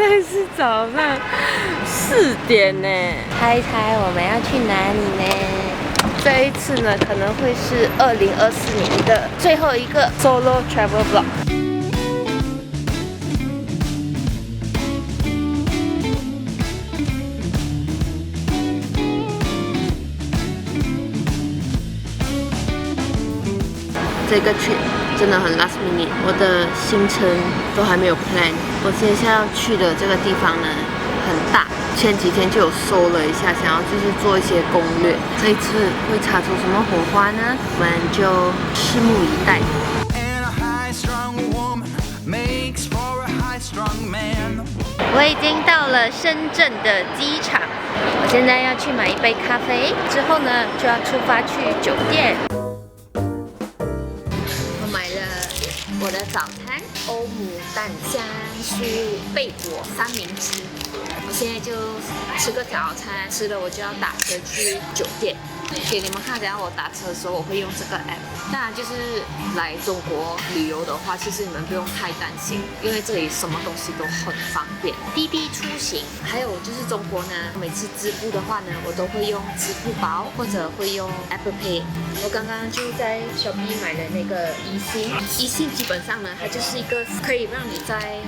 在是早上4点呢。猜一猜我们要去哪里呢？这一次呢，可能会是2024年的最后一个 solo travel vlog。这个trip真的很 last minute， 我的行程都还没有 plan。我接下来要去的这个地方呢很大，前几天就有搜了一下，想要就是做一些攻略。这一次会擦出什么火花呢？我们就拭目以待。我已经到了深圳的机场，我现在要去买一杯咖啡，之后呢就要出发去酒店。我的早餐欧姆蛋香酥贝果三明治，我现在就吃个早餐，吃了我就要打车去酒店。给你们看，等下我打车的时候我会用这个 app。当然就是来中国旅游的话，其实你们不用太担心，因为这里什么东西都很方便，滴滴出行。还有就是中国呢，每次支付的话呢，我都会用支付宝或者会用 Apple Pay。我刚刚就在 Shopee 买了那个eSIM，基本上呢，它就是一个可以让你在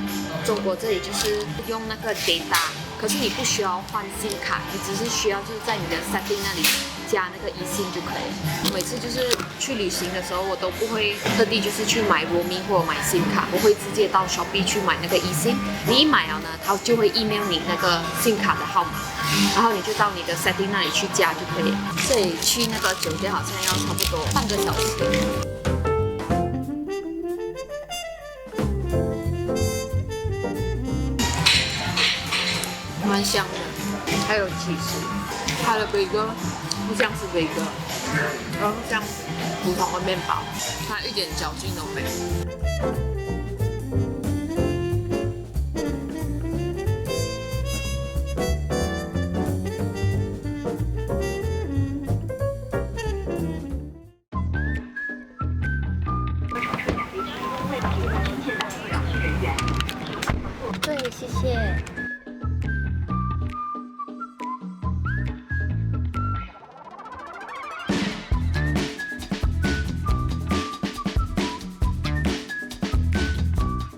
中国这里就是用那个 data， 可是你不需要换 SIM 卡，你只是需要就是在你的 setting 那里加那个eSIM就可以了。每次就是去旅行的时候，我都不会特地就是去买 roaming 或者买 SIM 卡，我会直接到 Shopee 去买那个eSIM。你一买了呢，它就会 email 你那个 SIM 卡的号码，然后你就到你的 setting 那里去加就可以了。这里去那个酒店好像要差不多半个小时。蛮香的，还有起司，它的贝哥不像是贝哥，然后像普通的面包，它一点嚼劲都没有。对，谢谢。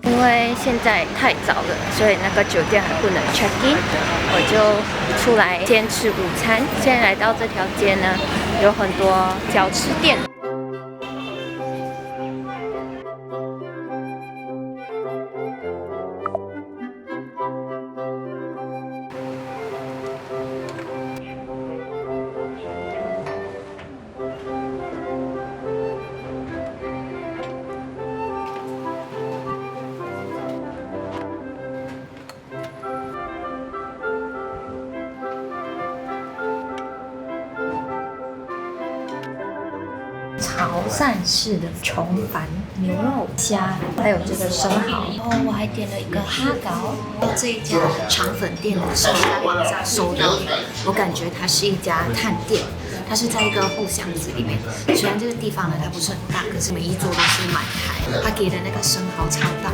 因为现在太早了，所以那个酒店还不能 check in， 我就出来先吃午餐。现在来到这条街呢，有很多小吃店。潮汕式的重返牛肉虾，还有这个生蚝。然后我还点了一个哈糕。这一家肠粉店呢是我在网上搜到的，我感觉它是一家探店，它是在一个后巷子里面。虽然这个地方呢它不是很大，可是每一桌都是满台。它给的那个生蚝超大。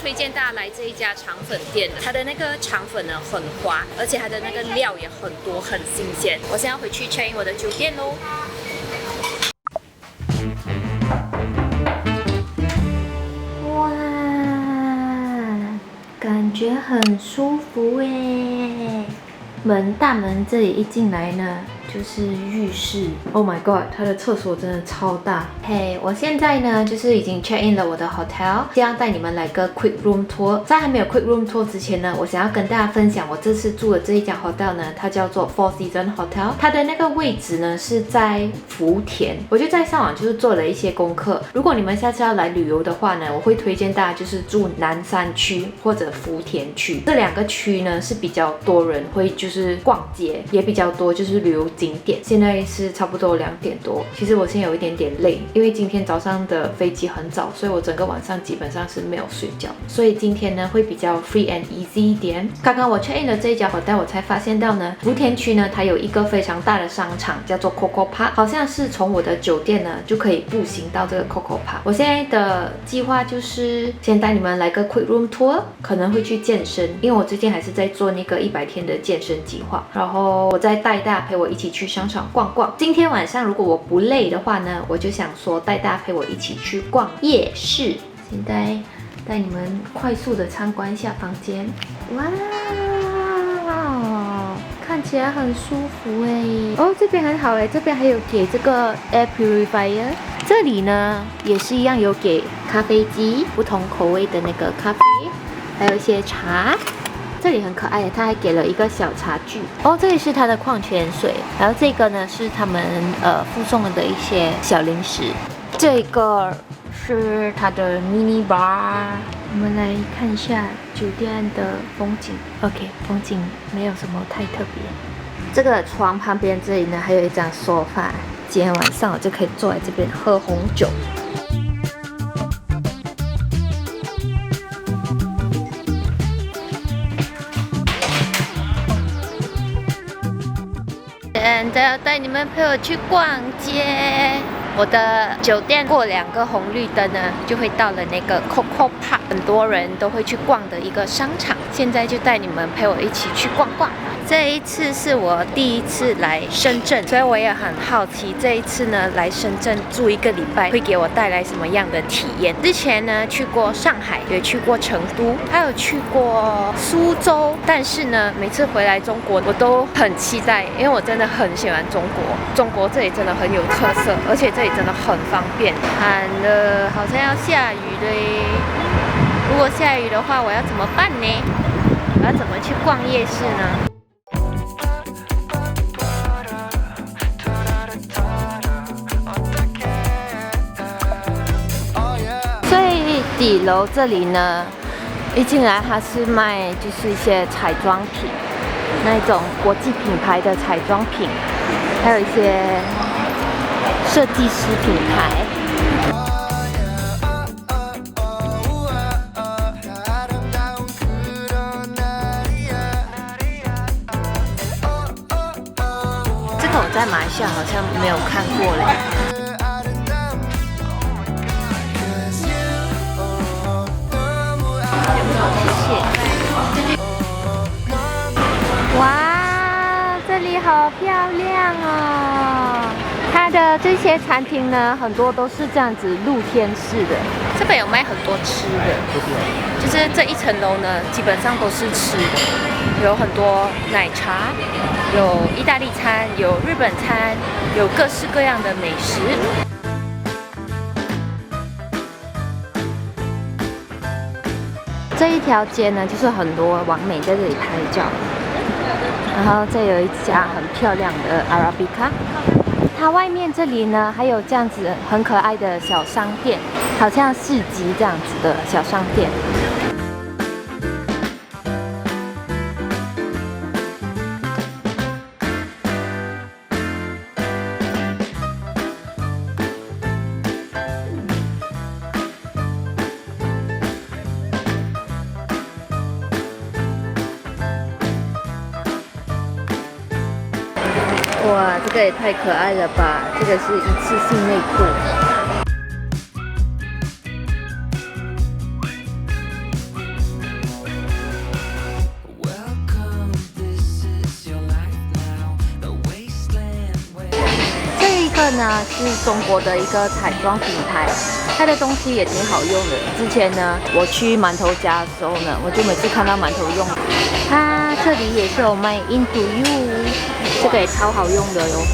推荐大家来这一家肠粉店的，它的那个肠粉呢很滑，而且它的那个料也很多，很新鲜。我现在要回去 check in 我的酒店喽。哇，感觉很舒服耶！大门这里一进来呢，就是浴室。Oh my god， 它的厕所真的超大。嘿，我现在呢就是已经 check in 了我的 hotel， 这样带你们来个 quick room tour。在还没有 quick room tour 之前呢，我想要跟大家分享我这次住的这一家 hotel 呢，它叫做 Four Seasons Hotel， 它的那个位置呢是在福田。我就在上网就是做了一些功课，如果你们下次要来旅游的话呢，我会推荐大家就是住南山区或者福田区，这两个区呢是比较多人会就是逛街，也比较多就是旅游景点。现在是差不多2点多，其实我现在有一点点累，因为今天早上的飞机很早，所以我整个晚上基本上是没有睡觉，所以今天呢会比较 free and easy 一点。刚刚我 check in 的这一家 hotel， 我才发现到呢，福田区呢它有一个非常大的商场，叫做 Coco Park， 好像是从我的酒店呢就可以步行到这个 Coco Park。我现在的计划就是先带你们来个 quick room tour， 可能会去健身，因为我最近还是在做那个100天的健身计划，然后我再带大家陪我一起去商场逛逛。今天晚上如果我不累的话呢，我就想说带大家陪我一起去逛夜市。现在带你们快速的参观一下房间。哇，看起来很舒服哎。哦，这边很好哎，这边还有给这个 air purifier。这里呢也是一样有给咖啡机，不同口味的那个咖啡，还有一些茶。这里很可爱，它还给了一个小茶具。哦，这里是它的矿泉水，然后这个呢是他们附送的一些小零食。这个是它的 mini bar。我们来看一下酒店的风景。OK， 风景没有什么太特别。这个床旁边这里呢还有一张沙发，今天晚上我就可以坐在这边喝红酒。现在要带你们陪我去逛街。我的酒店过2个红绿灯呢，就会到了那个 Coco Park， 很多人都会去逛的一个商场。现在就带你们陪我一起去逛逛。这一次是我第一次来深圳，所以我也很好奇这一次呢来深圳住1个礼拜会给我带来什么样的体验。之前呢去过上海，也去过成都，还有去过苏州，但是呢每次回来中国我都很期待，因为我真的很喜欢中国。中国这里真的很有特色，而且这里真的很方便。喊了，好像要下雨嘞。如果下雨的话，我要怎么办呢？我要怎么去逛夜市呢？底楼这里呢，一进来它是卖就是一些彩妆品，那种国际品牌的彩妆品，还有一些设计师品牌。这个我在马来西亚好像没有看过嘞。哇，这里好漂亮哦！它的这些餐厅呢，很多都是这样子露天式的。这边有卖很多吃的，就是这一层楼呢，基本上都是吃的，有很多奶茶，有意大利餐，有日本餐，有各式各样的美食。这一条街呢，就是很多网美在这里拍照，然后这有一家很漂亮的 Arabica。它外面这里呢，还有这样子很可爱的小商店，好像市集这样子的小商店。哇，这个也太可爱了吧！这个是一次性内裤。这一个呢是中国的一个彩妆品牌，它的东西也挺好用的。之前呢我去馒头家的时候呢，我就每次看到馒头用。它这里也是有卖 Into You。这个也超好用的哟。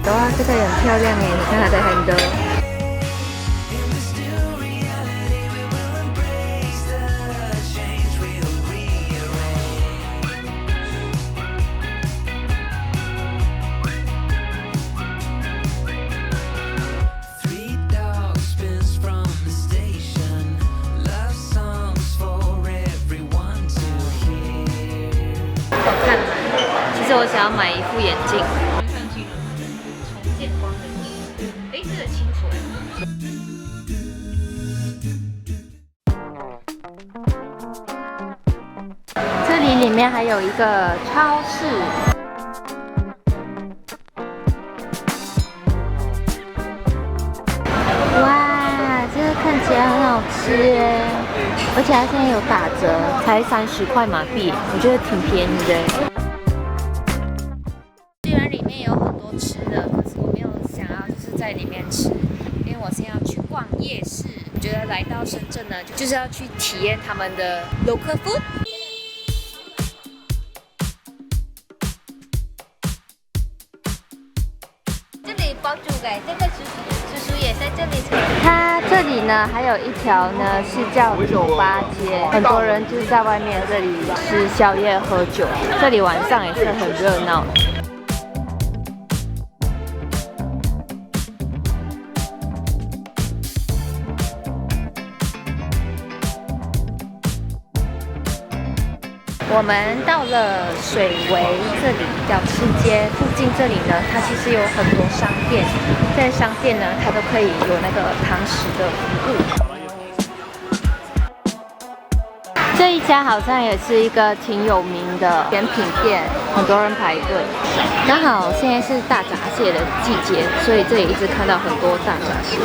哇，这个也很漂亮耶！你看它的 handle。好看吗？其实我想要买一副眼镜。这个清楚这里面还有一个超市。哇，这个看起来很好吃耶！而且它现在有打折，才30块马币，我觉得挺便宜的。虽然里面有很多吃的，可是我没有想要就是在里面吃，因为我现在要去逛夜市。我觉得来到深圳呢，就是要去体验他们的 local food。这里包住的，这个叔叔也在这里。它这里呢，还有一条呢是叫酒吧街，很多人就是在外面这里吃宵夜喝酒。这里晚上也是很热闹。我们到了水围这里小吃街附近，这里呢，它其实有很多商店，在商店呢，它都可以有那个堂食的服务。这一家好像也是一个挺有名的甜品店，很多人排队。刚好现在是大闸蟹的季节，所以这里一直看到很多大闸蟹。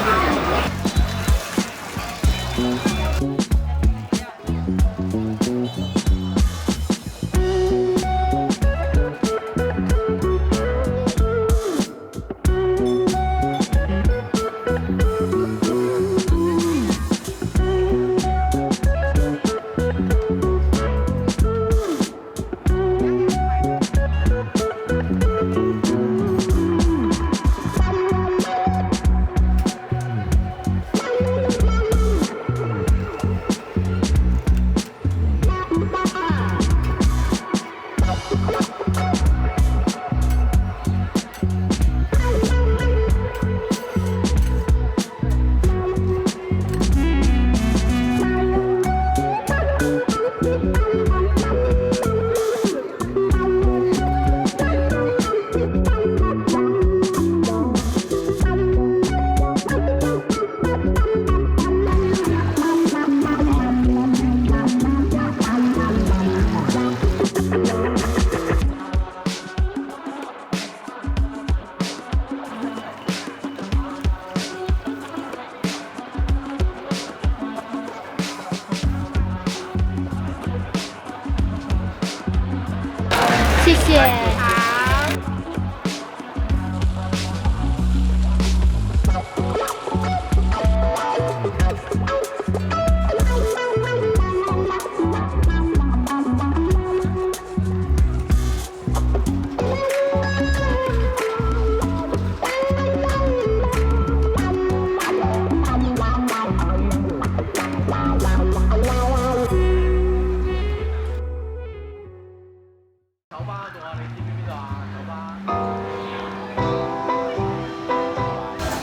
谢谢。好。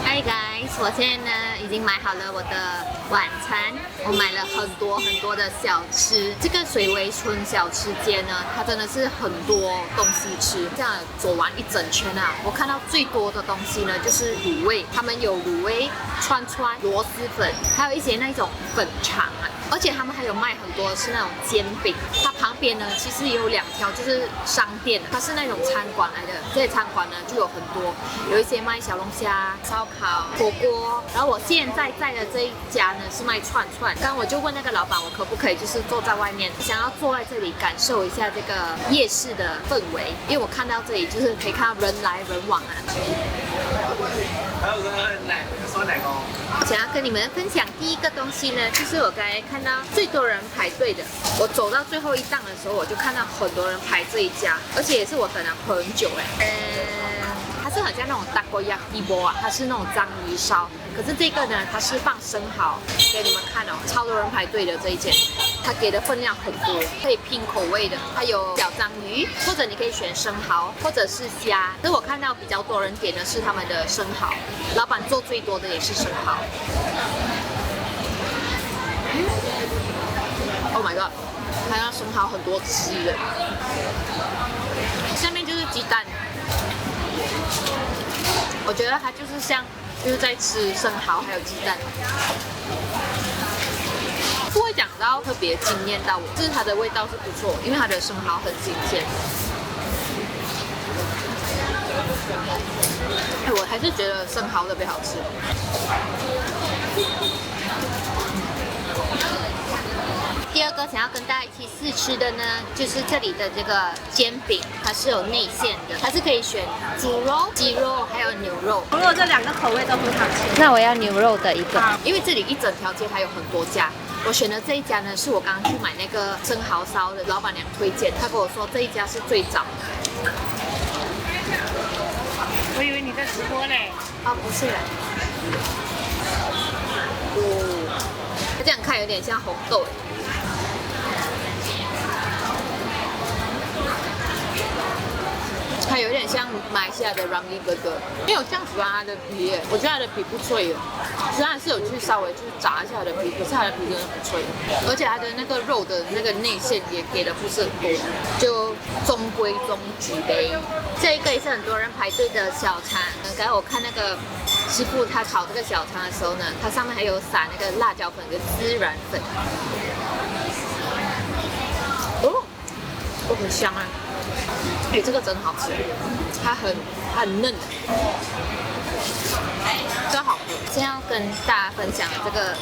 Hi guys， 我现在呢已经买好了我的晚餐，我买了很多很多的小吃。这个水围村小吃街呢，它真的是很多东西吃。这样走完一整圈啊，我看到最多的东西呢就是卤味，他们有卤味、串串、螺蛳粉，还有一些那种粉肠啊。而且他们还有卖很多是那种煎饼，它旁边呢其实也有2条就是商店，它是那种餐馆来的。这些餐馆呢就有很多，有一些卖小龙虾、烧烤、火锅。然后我现在在的这一家呢是卖串串。刚刚我就问那个老板，我可不可以就是坐在外面，想要坐在这里感受一下这个夜市的氛围，因为我看到这里就是可以看到人来人往啊。想要跟你们分享第一个东西呢，就是我刚才看到最多人排队的。我走到最后一档的时候，我就看到很多人排这一家，而且也是我等了很久它是很像那种大锅鸭一波啊，它是那种章鱼烧。可是这个呢，它是放生蚝，给你们看哦，超多人排队的这一间，它给的分量很多，可以拼口味的，它有小章鱼，或者你可以选生蚝，或者是虾。可是我看到比较多人点的是他们的生蚝，老板做最多的也是生蚝。Oh my god， 看到生蚝很多汁的，下面就是鸡蛋。我觉得它就是像就是在吃生蚝还有鸡蛋，不会讲到特别惊艳到我，就是它的味道是不错，因为它的生蚝很新鲜。我还是觉得生蚝特别好吃。第二个想要跟大家一起试吃的呢，就是这里的这个煎饼，它是有内馅的，它是可以选猪肉、鸡肉还有牛肉。牛肉这2个口味都很好吃。那我要牛肉的一个，因为这里一整条街它有很多家，我选的这一家呢是我刚刚去买那个生蚝烧的老板娘推荐，她跟我说这一家是最早的。我以为你在直播嘞。啊，不是。它这样看有点像红豆。它有点像马来西亚的 Ramly Burger， 因为我这样喜欢它的皮，我觉得它的皮不脆的，虽然是有去稍微去炸一下它的皮，可是它的皮真的不脆，而且它的那个肉的那个内馅也给的不是很多，就中规中矩呗。这一个也是很多人排队的小肠，刚才我看那个师傅他炒这个小肠的时候呢，它上面还有撒那个辣椒粉跟孜然粉，哦，很香啊。这个真好吃，它很嫩，真好喝。现在要跟大家分享的这个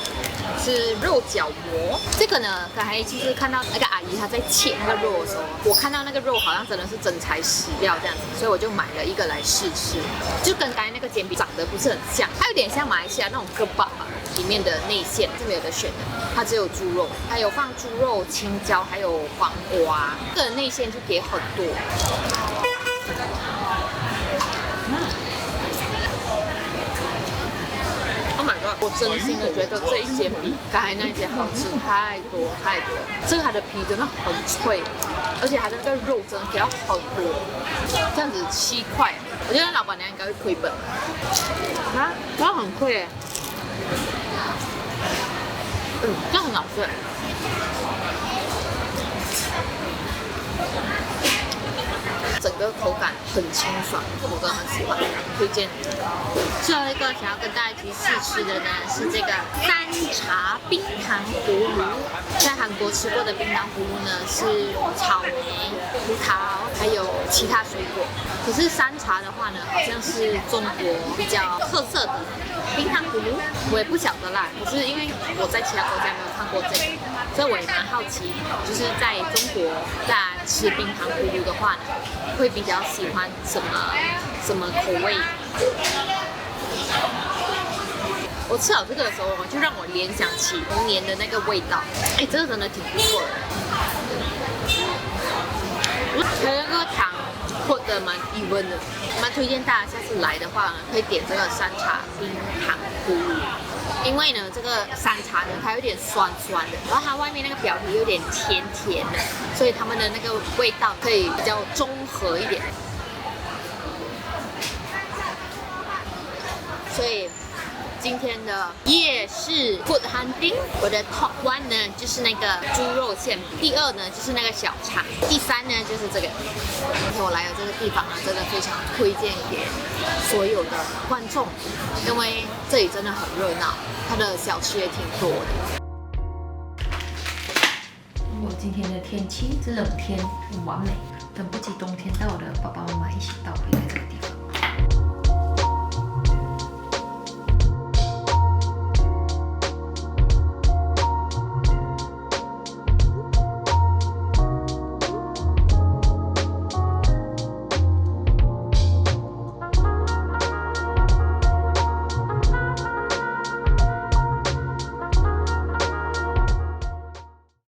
是肉角膜，这个呢，刚才就是看到那个阿姨她在切那个肉的时候，我看到那个肉好像真的是真材实料这样子，所以我就买了一个来试吃，就跟刚才那个煎饼长得不是很像，它有点像马来西亚那种哥巴里面的内馅，是没有得选的，它只有猪肉，还有放猪肉、青椒，还有黄瓜，这个内馅就给很多。Oh my god！ 我真心的觉得这一间比刚才那一间好吃太多太多。这个它的皮真的很脆，而且它的那个肉真的给到很多，这样子7块，我觉得老板娘应该会亏本。啊，这样很贵耶。这样很好吃。整个口感很清爽，我真的很喜欢，推荐。最后一个想要跟大家一起试吃的呢是这个山茶冰糖葫芦。在韩国吃过的冰糖葫芦呢是草莓、葡萄还有其他水果，可是山茶的话呢好像是中国比较特色的冰糖葫芦，我也不晓得啦。可是因为我在其他国家没有看过这个，所以我也蛮好奇，就是在中国大家吃冰糖葫芦的话呢，会比较喜欢什么口味？我吃到这个的时候，就让我联想起童年的那个味道。这个真的挺不错的。它那个糖或者蛮even的，蛮推荐大家下次来的话呢，可以点这个山茶冰糖葫芦。因为呢，这个山茶呢，它有点酸酸的，然后它外面那个表皮有点甜甜的，所以它们的那个味道可以比较中和一点。所以今天的夜市 food hunting。我的 top one 呢就是那个猪肉馅饼，第二呢就是那个小肠，第三呢就是这个。我来了这个地方呢，真的非常推荐给所有的观众，因为这里真的很热闹，它的小吃也挺多的。今天的天气是冷天，很完美，等不及冬天带我的爸爸妈妈一起到回来这个地方。